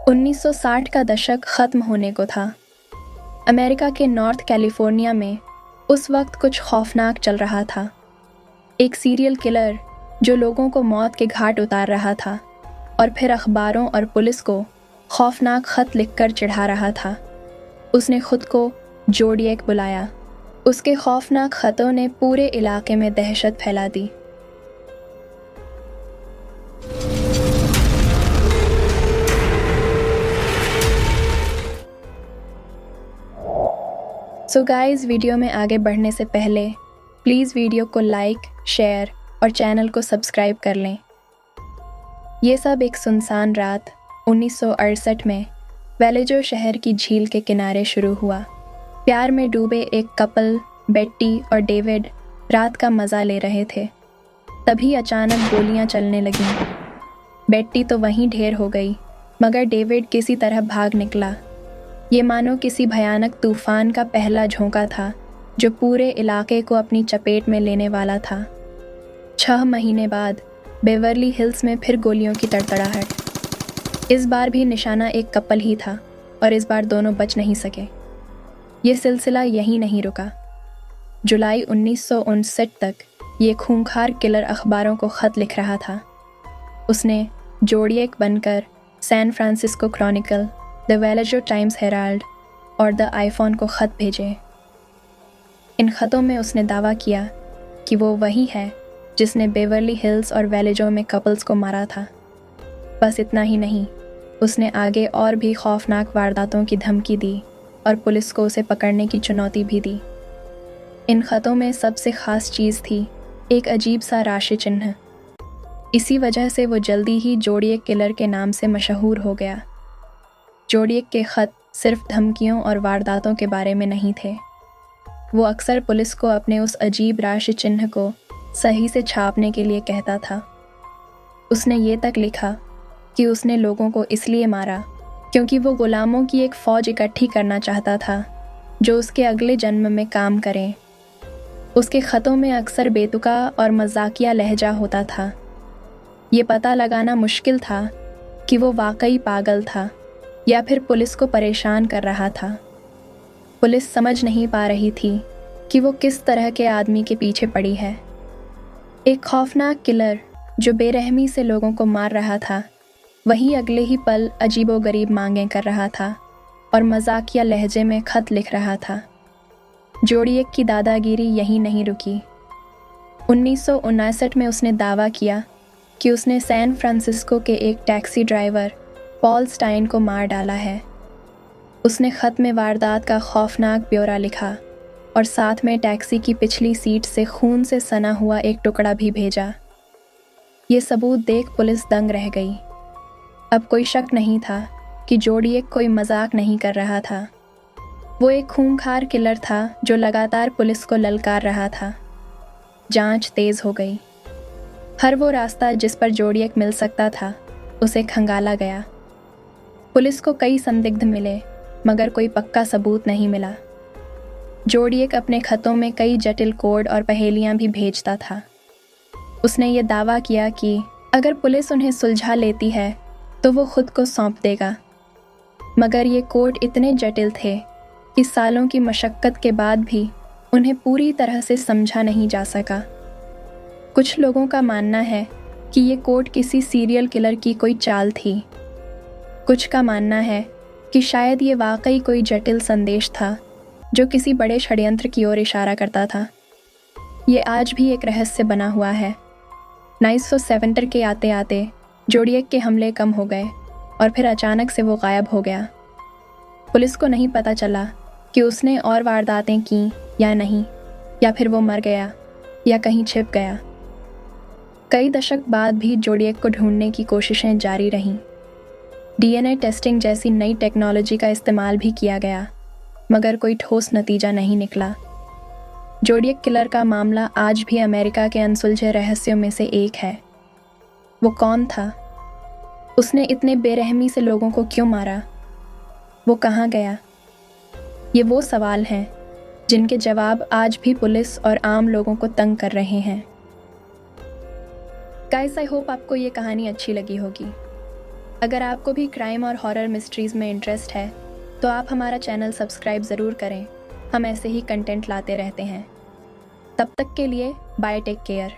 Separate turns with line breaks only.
1960 का दशक ख़त्म होने को था। अमेरिका के नॉर्थ कैलिफोर्निया में उस वक्त कुछ खौफनाक चल रहा था। एक सीरियल किलर जो लोगों को मौत के घाट उतार रहा था और फिर अखबारों और पुलिस को खौफनाक ख़त लिखकर चिढ़ा रहा था। उसने खुद को जोडिएक बुलाया। उसके खौफनाक ख़तों ने पूरे इलाके में दहशत फैला दी। सो गाइस, वीडियो में आगे बढ़ने से पहले प्लीज़ वीडियो को लाइक, शेयर और चैनल को सब्सक्राइब कर लें। ये सब एक सुनसान रात 1968 में वेलेजो शहर की झील के किनारे शुरू हुआ। प्यार में डूबे एक कपल बेट्टी और डेविड रात का मज़ा ले रहे थे। तभी अचानक गोलियां चलने लगीं। बेट्टी तो वहीं ढेर हो गई, मगर डेविड किसी तरह भाग निकला। ये मानो किसी भयानक तूफान का पहला झोंका था जो पूरे इलाके को अपनी चपेट में लेने वाला था। 6 महीने बाद बेवर्ली हिल्स में फिर गोलियों की तड़तड़ाहट। इस बार भी निशाना एक कपल ही था और इस बार दोनों बच नहीं सके। ये सिलसिला यहीं नहीं रुका। जुलाई 1959 तक ये खूंखार किलर अखबारों को ख़त लिख रहा था। उसने जोडिएक बनकर San Francisco Chronicle, the Vallejo Times Herald और द आईफोन को ख़त भेजे। इन ख़तों में उसने दावा किया कि वो वही है जिसने बेवर्ली हिल्स और वेलेजो में कपल्स को मारा था। बस इतना ही नहीं, उसने आगे और भी खौफनाक वारदातों की धमकी दी और पुलिस को उसे पकड़ने की चुनौती भी दी। इन ख़तों में सबसे ख़ास चीज़ थी एक अजीब सा राशि चिन्ह। इसी वजह से वो जल्दी ही जोडिएक किलर के नाम से मशहूर हो गया। जोडिएक के ख़त सिर्फ धमकियों और वारदातों के बारे में नहीं थे। वो अक्सर पुलिस को अपने उस अजीब राशि चिन्ह को सही से छापने के लिए कहता था। उसने ये तक लिखा कि उसने लोगों को इसलिए मारा क्योंकि वो गुलामों की एक फ़ौज इकट्ठी करना चाहता था जो उसके अगले जन्म में काम करें। उसके ख़तों में अक्सर बेतुका और मज़ाकिया लहजा होता था। ये पता लगाना मुश्किल था कि वो वाकई पागल था या फिर पुलिस को परेशान कर रहा था। पुलिस समझ नहीं पा रही थी कि वो किस तरह के आदमी के पीछे पड़ी है। एक खौफनाक किलर जो बेरहमी से लोगों को मार रहा था, वहीं अगले ही पल अजीबोगरीब मांगें कर रहा था और मज़ाकिया लहजे में ख़त लिख रहा था। जोडिएक की दादागिरी यहीं नहीं रुकी। 1959 में उसने दावा किया कि उसने सैन फ्रांसिस्को के एक टैक्सी ड्राइवर पॉल स्टाइन को मार डाला है। उसने ख़त में वारदात का खौफनाक ब्यौरा लिखा और साथ में टैक्सी की पिछली सीट से खून से सना हुआ एक टुकड़ा भी भेजा। ये सबूत देख पुलिस दंग रह गई। अब कोई शक नहीं था कि जोडिएक कोई मजाक नहीं कर रहा था। वो एक खूंखार किलर था जो लगातार पुलिस को ललकार रहा था। जांच तेज़ हो गई। हर वो रास्ता जिस पर जोडिएक मिल सकता था उसे खंगाला गया। पुलिस को कई संदिग्ध मिले, मगर कोई पक्का सबूत नहीं मिला। जोडिएक अपने ख़तों में कई जटिल कोड और पहेलियां भी भेजता था। उसने ये दावा किया कि अगर पुलिस उन्हें सुलझा लेती है तो वो खुद को सौंप देगा, मगर ये कोड इतने जटिल थे कि सालों की मशक्क़त के बाद भी उन्हें पूरी तरह से समझा नहीं जा सका। कुछ लोगों का मानना है कि ये कोड किसी सीरियल किलर की कोई चाल थी। कुछ का मानना है कि शायद ये वाकई कोई जटिल संदेश था जो किसी बड़े षड्यंत्र की ओर इशारा करता था। ये आज भी एक रहस्य बना हुआ है। 1970 के आते आते जोडिएक के हमले कम हो गए और फिर अचानक से वो गायब हो गया। पुलिस को नहीं पता चला कि उसने और वारदातें की या नहीं, या फिर वो मर गया या कहीं छिप गया। कई दशक बाद भी जोडिएक को ढूंढने की कोशिशें जारी रहीं। डीएनए टेस्टिंग जैसी नई टेक्नोलॉजी का इस्तेमाल भी किया गया, मगर कोई ठोस नतीजा नहीं निकला। जोडिएक किलर का मामला आज भी अमेरिका के अनसुलझे रहस्यों में से एक है। वो कौन था? उसने इतने बेरहमी से लोगों को क्यों मारा? वो कहाँ गया? ये वो सवाल हैं जिनके जवाब आज भी पुलिस और आम लोगों को तंग कर रहे हैं। गाइस, आई होप आपको ये कहानी अच्छी लगी होगी। अगर आपको भी क्राइम और हॉरर मिस्ट्रीज़ में इंटरेस्ट है तो आप हमारा चैनल सब्सक्राइब ज़रूर करें। हम ऐसे ही कंटेंट लाते रहते हैं। तब तक के लिए बाय, टेक केयर।